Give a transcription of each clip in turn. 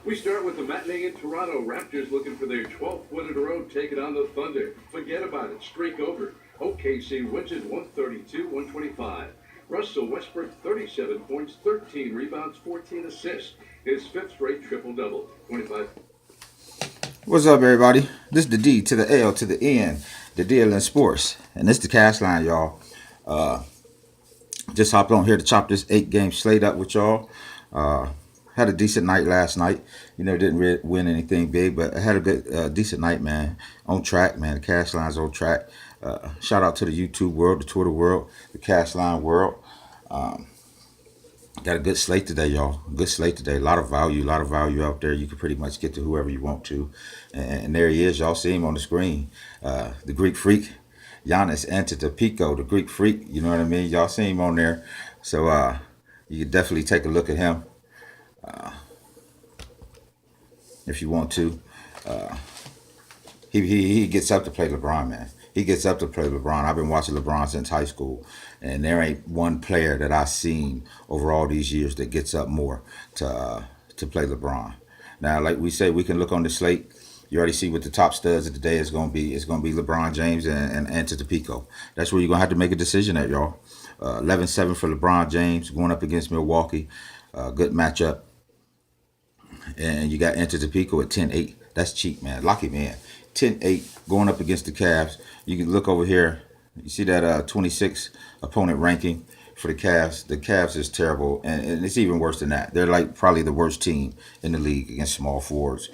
We start with the matinee in Toronto. Raptors looking for their 12th win in a row, taking on the Thunder. Forget about it. Streak over. OKC wins it 132-125. Russell Westbrook, 37 points, 13 rebounds, 14 assists. His fifth straight triple-double. 25. What's up, everybody? This is the D to the L to the N, the deal in sports. And this is the cash line, y'all. Just hopped on here to chop this 8-game slate up with y'all. Had a decent night last night. Didn't win anything big, but I had a good, decent night, man. On track, man. The cash line's on track. Shout out to the YouTube world, the Twitter world, the cash line world. Got a good slate today, y'all. Good slate today. A lot of value out there. You can pretty much get to whoever you want to. And there he is. Y'all see him on the screen. The Greek Freak, Giannis Antetokounmpo, the Greek Freak. You know what I mean? Y'all see him on there. So you can definitely take a look at him if you want to. He gets up to play LeBron, man. He gets up to play LeBron. I've been watching LeBron since high school, and there ain't one player that I've seen over all these years that gets up more to play LeBron. Now, like we say, we can look on the slate. You already see what the top studs of the day is going to be. It's going to be LeBron James and Antetokounmpo. That's where you're going to have to make a decision at, y'all. 11-7 for LeBron James going up against Milwaukee. Good matchup. And you got Antetokounmpo at 10-8. That's cheap, man. Lock him in. 10-8 going up against the Cavs. You can look over here. You see that 26 opponent ranking for the Cavs. The Cavs is terrible, and it's even worse than that. They're like probably the worst team in the league against small forwards,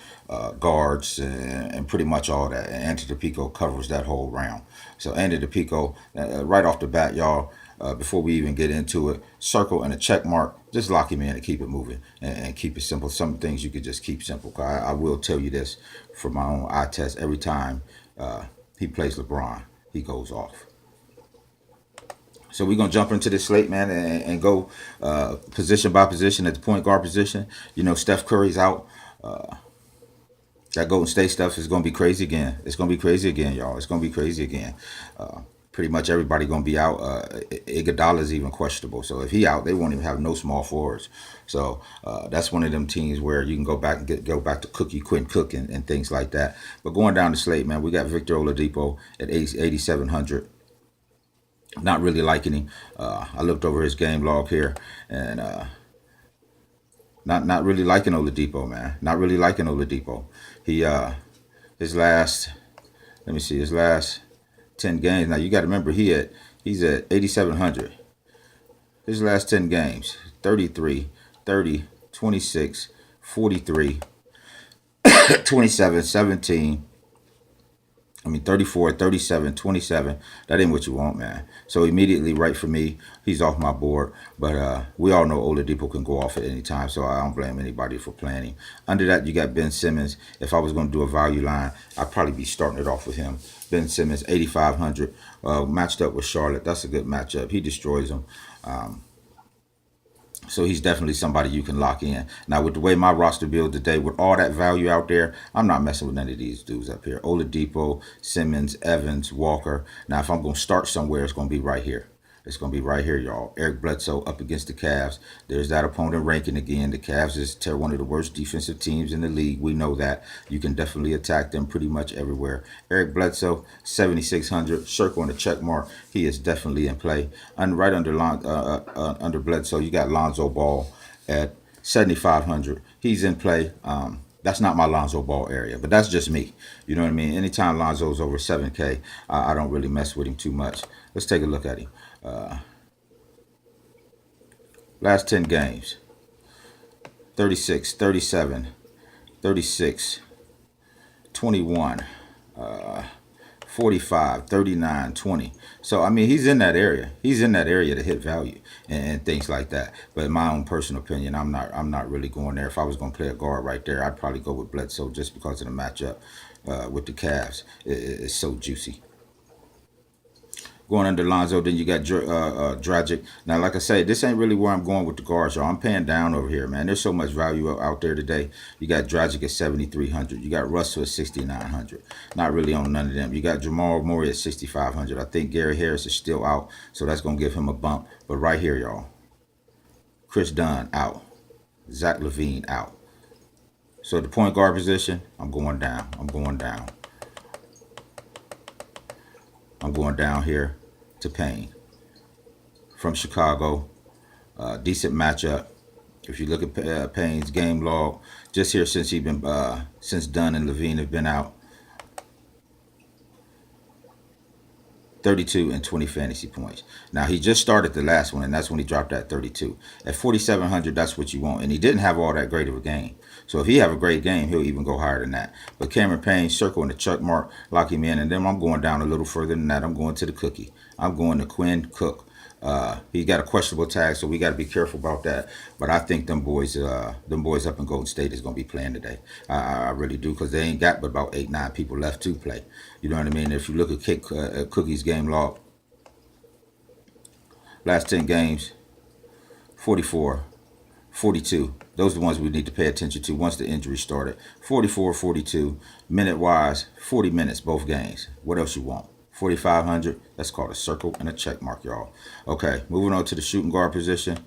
guards, and pretty much all that. And Antetokounmpo covers that whole round. So Antetokounmpo, right off the bat, y'all, before we even get into it, circle and a check mark. Just lock him in and keep it moving and keep it simple. Some things you could just keep simple. I will tell you this from my own eye test. Every time he plays LeBron, he goes off. So we're going to jump into this slate, man, and go position by position at the point guard position. Steph Curry's out. That Golden State stuff is going to be crazy again. It's going to be crazy again, y'all. It's going to be crazy again. Pretty much everybody going to be out. Iguodala is even questionable. So if he out, they won't even have no small forwards. So that's one of them teams where you can go back and go back to Quinn Cook and things like that. But going down the slate, man, we got Victor Oladipo at 8,700. Not really liking him. I looked over his game log here, and not really liking Oladipo, man. Not really liking Oladipo. He his last 10 games. Now you got to remember he's at 8,700. His last 10 games: 33, 30, 26, 43, 27, 17. 34, 37, 27. That ain't what you want, man. So immediately, right for me, he's off my board. But we all know Oladipo can go off at any time, so I don't blame anybody for playing him. Under that, you got Ben Simmons. If I was going to do a value line, I'd probably be starting it off with him. Ben Simmons, 8,500, matched up with Charlotte. That's a good matchup. He destroys them. So he's definitely somebody you can lock in. Now, with the way my roster build today, with all that value out there, I'm not messing with none of these dudes up here. Oladipo, Simmons, Evans, Walker. Now, if I'm going to start somewhere, it's going to be right here. It's going to be right here, y'all. Eric Bledsoe up against the Cavs. There's that opponent ranking again. The Cavs is one of the worst defensive teams in the league. We know that. You can definitely attack them pretty much everywhere. Eric Bledsoe, 7,600. Circle and a check mark. He is definitely in play. And right under Bledsoe, you got Lonzo Ball at 7,500. He's in play. That's not my Lonzo Ball area, but that's just me. You know what I mean? Anytime Lonzo's over 7K, I don't really mess with him too much. Let's take a look at him. Last 10 games: 36, 37, 36, 21, 45, 39, 20. So, he's in that area. He's in that area to hit value and things like that. But in my own personal opinion, I'm not really going there. If I was going to play a guard right there, I'd probably go with Bledsoe just because of the matchup with the Cavs. It's so juicy. Going under Lonzo, then you got Dragic. Now, like I say, this ain't really where I'm going with the guards, y'all. I'm paying down over here, man. There's so much value out there today. You got Dragic at 7,300. You got Russell at 6,900. Not really on none of them. You got Jamal Murray at 6,500. I think Gary Harris is still out, so that's going to give him a bump. But right here, y'all, Chris Dunn out. Zach LaVine out. So the point guard position, I'm going down. I'm going down. I'm going down here to Payne from Chicago. Decent matchup. If you look at Payne's game log, just here since Dunn and Levine have been out, 32 and 20 fantasy points. Now he just started the last one, and that's when he dropped that 32. At 4,700, that's what you want. And he didn't have all that great of a game. So if he have a great game, he'll even go higher than that. But Cameron Payne, circle and the check mark, lock him in. And then I'm going down a little further than that. I'm going to the cookie. I'm going to Quinn Cook. He got a questionable tag, so we got to be careful about that. But I think them boys up in Golden State is going to be playing today. I really do, because they ain't got but about 8-9 people left to play. You know what I mean? If you look at Cookie's game log, last 10 games, 44, 42. Those are the ones we need to pay attention to once the injury started. 44, 42. Minute-wise, 40 minutes both games. What else you want? 4,500. That's called a circle and a check mark, y'all. Okay, moving on to the shooting guard position.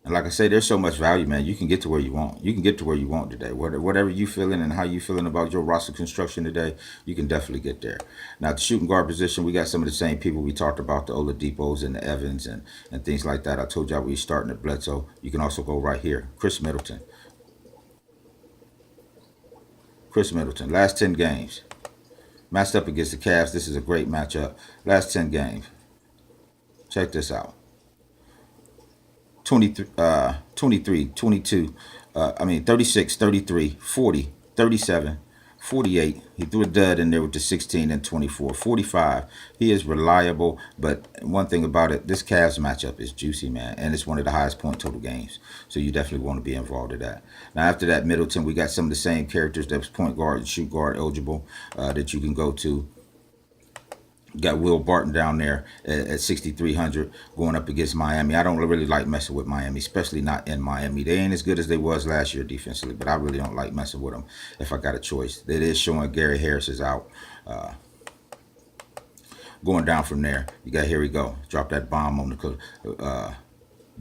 And like I say, there's so much value, man. You can get to where you want. You can get to where you want today. Whatever you feeling and how you feeling about your roster construction today, you can definitely get there. Now, at the shooting guard position, we got some of the same people we talked about, the Oladipos and the Evans and things like that. I told y'all we were starting at Bledsoe. You can also go right here. Chris Middleton. Chris Middleton, last 10 games. Matched up against the Cavs. This is a great matchup. Last 10 games. Check this out. 23, 22, 36, 33, 40, 37, 48. He threw a dud in there with the 16 and 24. 45. He is reliable, but one thing about it, this Cavs matchup is juicy, man, and it's one of the highest point total games. So you definitely want to be involved in that. Now, after that, Middleton, we got some of the same characters that was point guard and shoot guard eligible that you can go to. Got Will Barton down there at 6,300 going up against Miami. I don't really like messing with Miami, especially not in Miami. They ain't as good as they was last year defensively, but I really don't like messing with them if I got a choice. It is showing Gary Harris is out. Going down from there, you got, here we go. Drop that bomb on the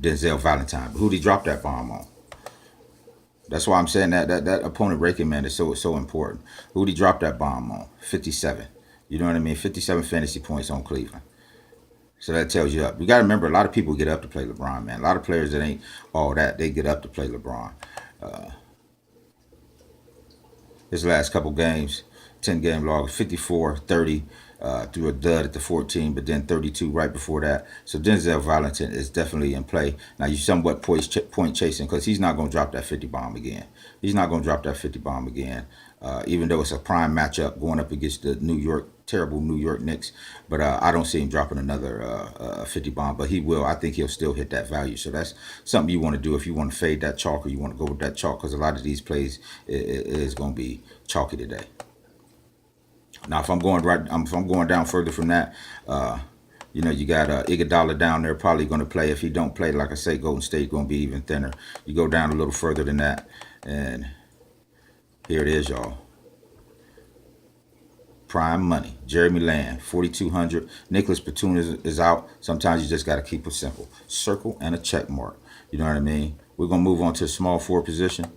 Denzel Valentine. But who did he drop that bomb on? That's why I'm saying that opponent breaking man is so important. Who did he drop that bomb on? 57. You know what I mean? 57 fantasy points on Cleveland. So that tells you up. You got to remember, a lot of people get up to play LeBron, man. A lot of players that ain't all that, they get up to play LeBron. His last couple games, 10-game log, 54, 30, threw a dud at the 14, but then 32 right before that. So Denzel Valentine is definitely in play. Now, you somewhat point chasing, because he's not going to drop that 50 bomb again. He's not going to drop that 50 bomb again, even though it's a prime matchup going up against the terrible New York Knicks. But I don't see him dropping another 50 bomb, but he will. I think he'll still hit that value. So that's something you want to do if you want to fade that chalk, or you want to go with that chalk, because a lot of these plays is going to be chalky today. Now, if I'm going down further from that, you got Iguodala down there probably going to play. If he don't play, like I say, Golden State going to be even thinner. You go down a little further than that, and here it is, y'all. Prime money. Jeremy Lamb, 4,200. Nicholas Batum is out. Sometimes you just got to keep it simple. Circle and a check mark. You know what I mean? We're going to move on to the small forward position.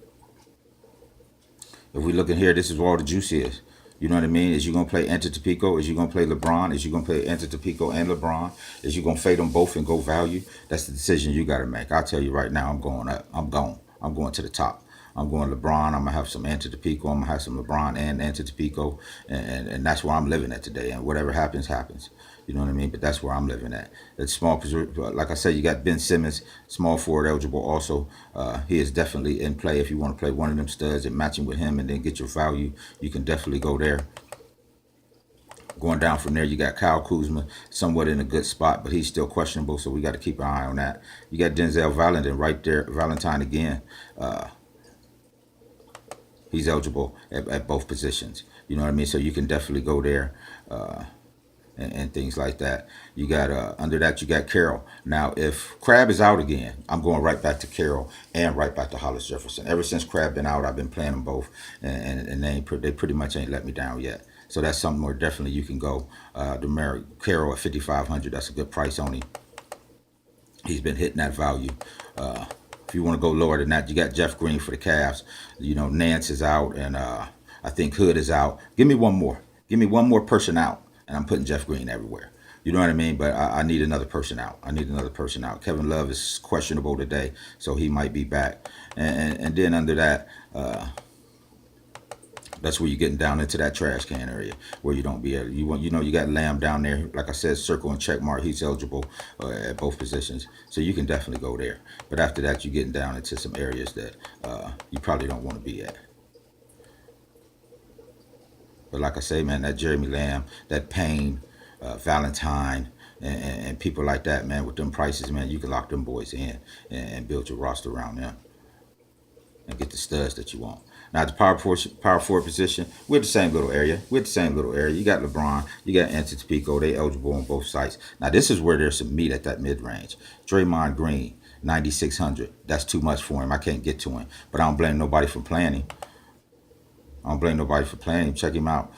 If we look in here, this is where all the juice is. You know what I mean? Is you going to play Antetokounmpo? Is you going to play LeBron? Is you going to play Antetokounmpo and LeBron? Is you going to fade them both and go value? That's the decision you got to make. I'll tell you right now, I'm going up. I'm going to the top. I'm going LeBron. I'm going to have some Antetokounmpo. I'm going to have some LeBron and Antetokounmpo. And that's where I'm living at today. And whatever happens, happens. You know what I mean? But that's where I'm living at. It's small, like I said, you got Ben Simmons, small forward eligible also. He is definitely in play. If you want to play one of them studs and matching with him and then get your value, you can definitely go there. Going down from there, you got Kyle Kuzma, somewhat in a good spot, but he's still questionable, so we got to keep an eye on that. You got Denzel Valentine again. He's eligible at both positions. You know what I mean? So you can definitely go there. And things like that. You got under that, you got Carroll. Now, if Crabbe is out again, I'm going right back to Carroll and right back to Hollis Jefferson. Ever since Crabbe been out, I've been playing them both, and they pretty much ain't let me down yet. So that's something where definitely you can go. Carroll at 5,500. That's a good price on him. He's been hitting that value. If you want to go lower than that, you got Jeff Green for the Cavs. Nance is out, and I think Hood is out. Give me one more. Give me one more person out, and I'm putting Jeff Green everywhere. You know what I mean? But I need another person out. I need another person out. Kevin Love is questionable today, so he might be back. And then under that, that's where you're getting down into that trash can area where you don't be able. You got Lamb down there. Like I said, circle and check mark. He's eligible at both positions, so you can definitely go there. But after that, you're getting down into some areas that you probably don't want to be at. But like I say, man, that Jeremy Lamb, that Payne, Valentine, and people like that, man, with them prices, man, you can lock them boys in and build your roster around them and get the studs that you want. Now, at the power forward position, we're the same little area. You got LeBron, you got Antetokounmpo. They eligible on both sides. Now, this is where there's some meat at that mid range. Draymond Green, 9,600. That's too much for him. I can't get to him. But I don't blame nobody for playing him. Check him out.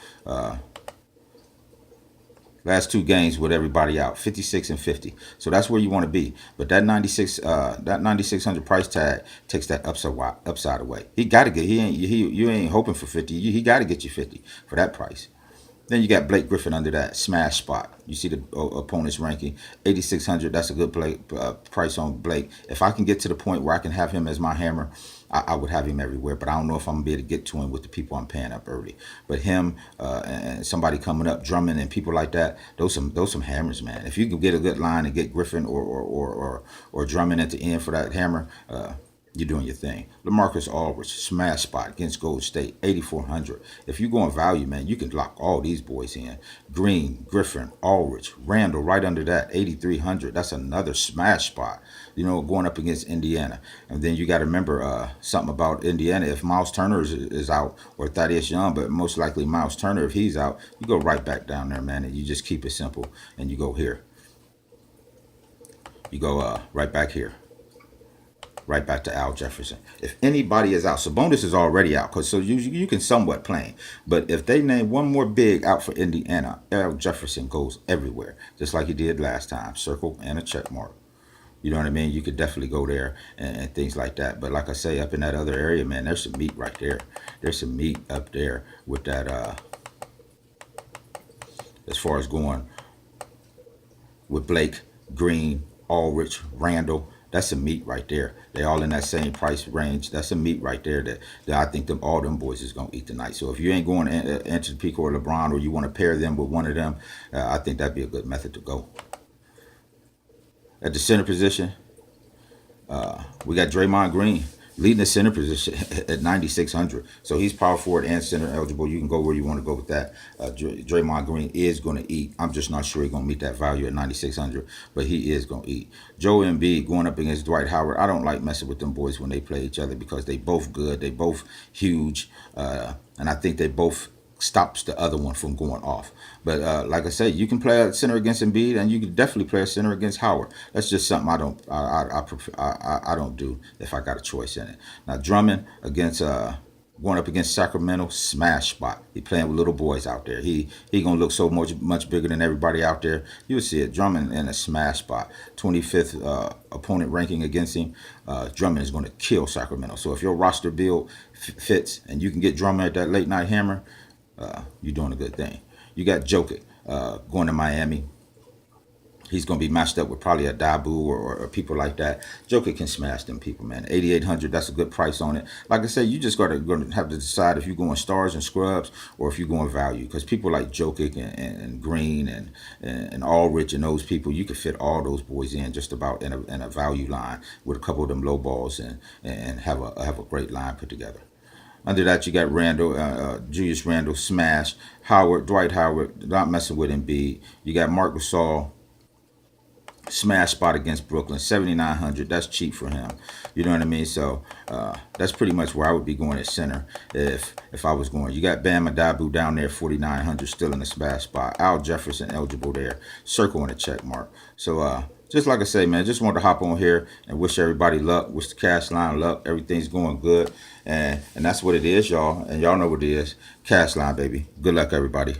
Last two games with everybody out, 56 and 50. So that's where you want to be. But that 9,600 price tag takes that upside away. He got to get. You ain't hoping for 50. He got to get you 50 for that price. Then you got Blake Griffin under that smash spot. You see the opponent's ranking, 8,600. That's a good price on Blake. If I can get to the point where I can have him as my hammer, I would have him everywhere. But I don't know if I'm gonna be able to get to him with the people I'm paying up early. But him and somebody coming up, Drummond and people like that, those some hammers, man. If you can get a good line and get Griffin or Drummond at the end for that hammer, you're doing your thing. LaMarcus Aldridge, smash spot against Golden State, 8,400. If you go on value, man, you can lock all these boys in. Green, Griffin, Aldridge, Randall right under that, 8,300. That's another smash spot, going up against Indiana. And then you got to remember something about Indiana. If Miles Turner is out, or Thaddeus Young, but most likely Miles Turner, if he's out, you go right back down there, man, and you just keep it simple, and you go here. You go right back here. Right back to Al Jefferson. If anybody is out, Sabonis is already out, so you can somewhat play. But if they name one more big out for Indiana, Al Jefferson goes everywhere, just like he did last time. Circle and a check mark. You know what I mean? You could definitely go there and things like that. But like I say, up in that other area, man, there's some meat right there. There's some meat up there with that. As far as going with Blake, Green, Aldridge, Randall. That's some meat right there. They all in that same price range. That's some meat right there that I think all them boys is going to eat tonight. So if you ain't going to Antetokounmpo or LeBron, or you want to pair them with one of them, I think that'd be a good method to go. At the center position, we got Draymond Green leading the center position at 9,600. So he's power forward and center eligible. You can go where you want to go with that. Draymond Green is going to eat. I'm just not sure he's going to meet that value at 9,600, but he is going to eat. Joe Embiid going up against Dwight Howard. I don't like messing with them boys when they play each other because they both good. They both huge. And I think they both stops the other one from going off. But like I say, you can play a center against Embiid, and you can definitely play a center against Howard. That's just something I don't do if I got a choice in it. Now Drummond against going up against Sacramento, smash spot. He playing with little boys out there. He gonna look so much bigger than everybody out there. You'll see it. Drummond in a smash spot. 25th opponent ranking against him. Drummond is gonna kill Sacramento. So if your roster build fits and you can get Drummond at that late night hammer, you're doing a good thing. You got Jokic going to Miami. He's going to be matched up with probably a Dabu or people like that. Jokic can smash them people, man. 8,800, that's a good price on it. Like I said, you just going to have to decide if you're going stars and scrubs or if you're going value. Because people like Jokic and Green and Aldridge and those people, you can fit all those boys in just about in a value line with a couple of them low balls and have a great line put together. Under that, you got Randall, Julius Randall, smash. Howard, Dwight Howard, not messing with Embiid. You got Marc Gasol, smash spot against Brooklyn, 7,900. That's cheap for him. You know what I mean? So that's pretty much where I would be going at center if I was going. You got Bam Adebayo down there, 4,900, still in the smash spot. Al Jefferson eligible there, circle and a check mark. So just like I say, man, just wanted to hop on here and wish everybody luck. Wish the cash line luck. Everything's going good. And that's what it is, y'all. And y'all know what it is. Cash line, baby. Good luck, everybody.